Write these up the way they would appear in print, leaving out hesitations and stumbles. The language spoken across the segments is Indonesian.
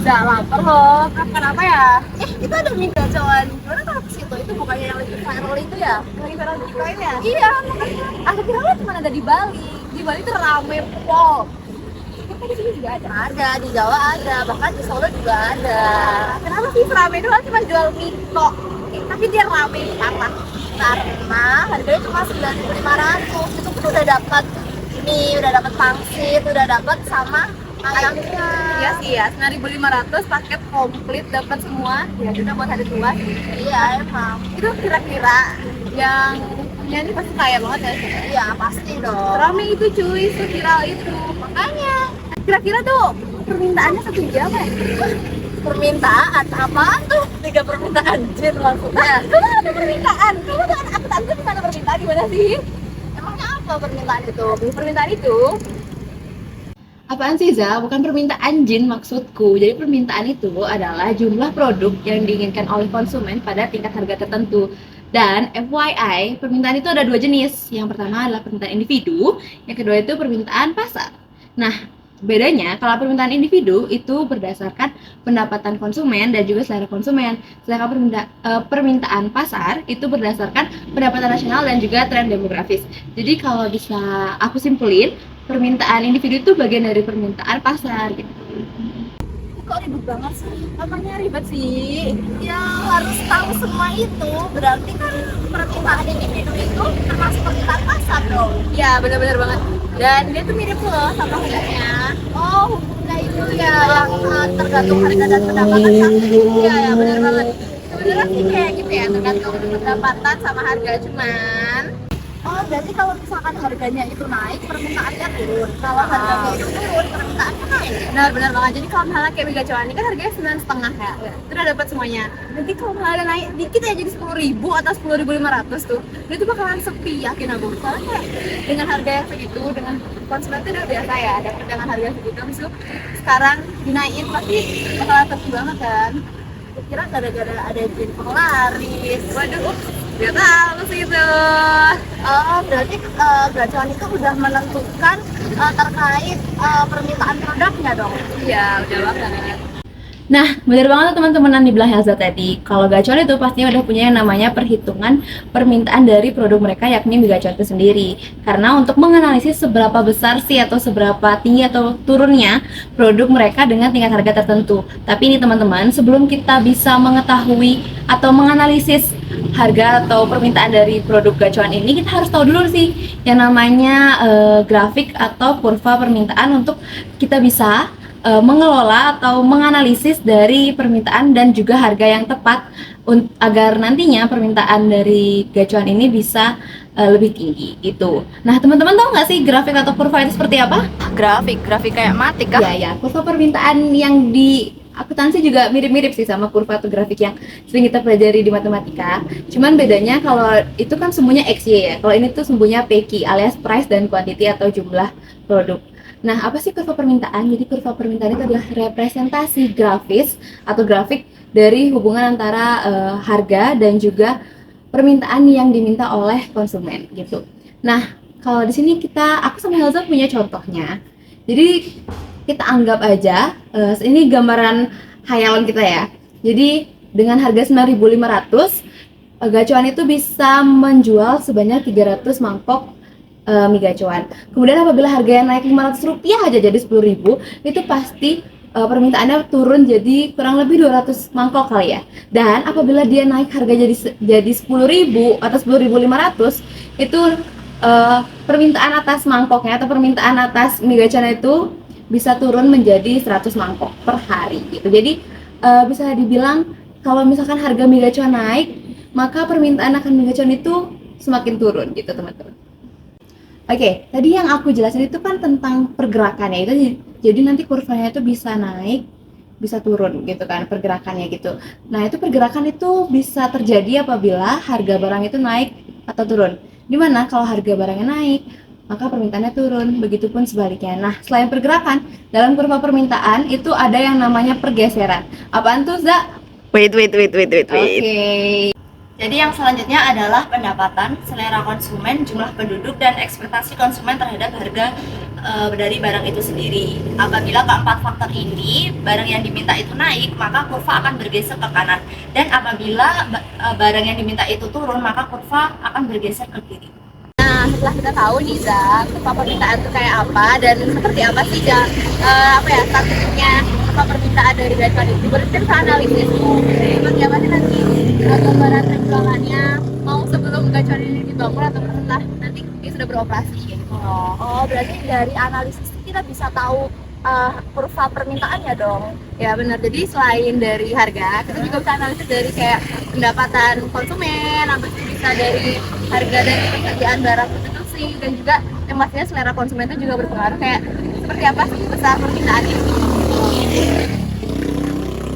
Udah lapar loh, kenapa ya? Itu ada mie gacoan. Gimana kalau ke situ? Itu bukannya yang lagi viral itu ya? Lagi viral di Bitcoin ya? Iya, makanya. Aku kira lo cuma ada di Bali. Di Bali tuh rame pol. Kan di sini juga ada. Ada, di Jawa ada, bahkan di Solo juga ada. Kenapa sih rame doang cuma jual mie tok? Tapi dia rame parah. Karena harganya cuma 9.500. Itu pun udah dapat mie, udah dapat pangsit, udah dapat sama ayamnya. Iya sih ya, 9.500 paket komplit dapat semua. Ya kita buat hari tua. Iya emang. Itu kira-kira yang ini pasti kaya banget ya sih? Iya pasti dong. Rame itu cuy, viral itu. Makanya kira-kira tuh permintaannya 1 jam ya? Permintaan? Apaan tuh? 3 permintaan jin maksudnya. Kamu ada permintaan? Kamu tuh aku tahu gimana permintaan gimana sih? Emangnya apa permintaan itu? Permintaan itu Apaan sih Za? Bukan permintaan jin maksudku. Jadi permintaan itu adalah jumlah produk yang diinginkan oleh konsumen pada tingkat harga tertentu. Dan FYI, permintaan itu ada 2 jenis. Yang pertama adalah permintaan individu, yang kedua itu permintaan pasar. Nah, bedanya kalau permintaan individu itu berdasarkan pendapatan konsumen dan juga selera konsumen. Sedangkan permintaan pasar itu berdasarkan pendapatan nasional dan juga tren demografis. Jadi kalau bisa aku simpulin, permintaan individu itu bagian dari permintaan pasar gitu. kok ribet banget sih? Apanya ribet sih? Ya harus tahu semua itu. Berarti kan permintaan individu itu termasuk permintaan pasar dong. Ya benar-benar banget. Dan dia tuh mirip loh sama hukumnya. Oh hukumnya itu ya yang tergantung harga dan pendapatan kan? Iya ya benar banget. Sebenarnya sih kayak gitu ya, tergantung pendapatan sama harga, cuman oh berarti kalau misalkan harganya itu naik, permintaannya turun. Kalau harganya itu turun, permintaannya naik. Benar-benar banget. Jadi kalau misalnya kayak mie gacoan ini kan harganya 9,5 ya, itu udah dapat semuanya. Nanti kalau misalnya ada naik dikit ya jadi 10.000 atau 10.500 tuh, itu bakalan sepi yakin aku. Soalnya kayak dengan harga yang segitu, dengan konsumen itu udah biasa ya, dapat dengan harga segitu, misalnya sekarang dinaikin pasti bakalan sepi banget kan. Kira gara-gara ada jin penglaris. Waduh, gak tahu sih itu. Oh, berarti gacuan itu udah menentukan terkait permintaan produknya dong? Iya, udah banget. Nah, bener banget tuh teman-teman yang dibilang Elza tadi. Kalau gacuan itu pastinya udah punya yang namanya perhitungan permintaan dari produk mereka, yakni mie gacuan itu sendiri. Karena untuk menganalisis seberapa besar sih atau seberapa tinggi atau turunnya produk mereka dengan tingkat harga tertentu. Tapi ini teman-teman, sebelum kita bisa mengetahui atau menganalisis harga atau permintaan dari produk gacuan ini, kita harus tahu dulu sih yang namanya grafik atau kurva permintaan untuk kita bisa mengelola atau menganalisis dari permintaan dan juga harga yang tepat agar nantinya permintaan dari gacuan ini bisa lebih tinggi gitu. Nah teman-teman tahu nggak sih grafik atau kurva itu seperti apa? Grafik kayak matik kah? Ya, kurva permintaan yang di akuntansi juga mirip-mirip sih sama kurva atau grafik yang sering kita pelajari di matematika. Cuman bedanya kalau itu kan semuanya XY ya. Kalau ini tuh semuanya PQ alias price dan quantity atau jumlah produk. Nah, apa sih kurva permintaan? Jadi kurva permintaan itu adalah representasi grafis atau grafik dari hubungan antara harga dan juga permintaan yang diminta oleh konsumen gitu. Nah, kalau di sini aku sama Helza punya contohnya. Jadi kita anggap aja ini gambaran hayalan kita ya. Jadi dengan harga 9.500 gacuan itu bisa menjual sebanyak 300 mangkok mie gacuan. Kemudian apabila harganya naik Rp500 aja jadi 10.000, itu pasti permintaannya turun jadi kurang lebih 200 mangkok kali ya. Dan apabila dia naik harga jadi 10.000 atau 10.500, itu permintaan atas mangkoknya atau permintaan atas mie gacuan itu bisa turun menjadi 100 mangkok per hari gitu. Jadi bisa dibilang kalau misalkan harga mie gacuan naik, maka permintaan akan mie gacuan itu semakin turun gitu teman-teman. Oke, tadi yang aku jelasin itu kan tentang pergerakannya itu, jadi nanti kurvanya itu bisa naik, bisa turun gitu kan pergerakannya gitu. Nah itu pergerakan itu bisa terjadi apabila harga barang itu naik atau turun. Dimana kalau harga barangnya naik, maka permintaannya turun, begitupun sebaliknya. Nah selain pergerakan, dalam kurva permintaan itu ada yang namanya pergeseran. Apaan tuh, Za? Wait. Oke. Jadi yang selanjutnya adalah pendapatan, selera konsumen, jumlah penduduk, dan ekspektasi konsumen terhadap harga dari barang itu sendiri. Apabila keempat faktor ini, barang yang diminta itu naik, maka kurva akan bergeser ke kanan. Dan apabila barang yang diminta itu turun, maka kurva akan bergeser ke kiri. Nah, setelah kita tahu nih, Zak, kurva permintaan itu kayak apa dan seperti apa sih, Zak, statusnya kurva permintaan dari Brand Kondisi, kita bisa analisis seperti apa sih nanti gambaran penjualannya, mau sebelum gacor ini dibangun atau setelah nanti dia sudah beroperasi gitu. Oh, berarti dari analisis kita bisa tahu kurva permintaannya dong. Ya benar. Jadi selain dari harga, kita juga bisa analisis dari kayak pendapatan konsumen, habis itu bisa dari harga dan ketersediaan barang itu sih, dan juga yang pastinya selera konsumen itu juga berpengaruh kayak seperti apa sih besar permintaan itu.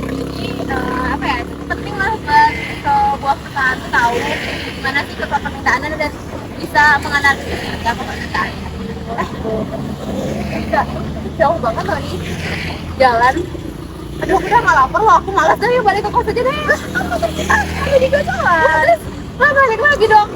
Jadi apa ya, penting lah buat sebuah perusahaan tuh tahu gimana sih kurva permintaannya dan bisa menganalisis harga permintaan. Enggak, jauh banget loh nih jalan. Aduh, aku udah gak lapar loh, aku malas deh balik ke kos aja deh. Kamu juga salah. Terus, balik lagi dong.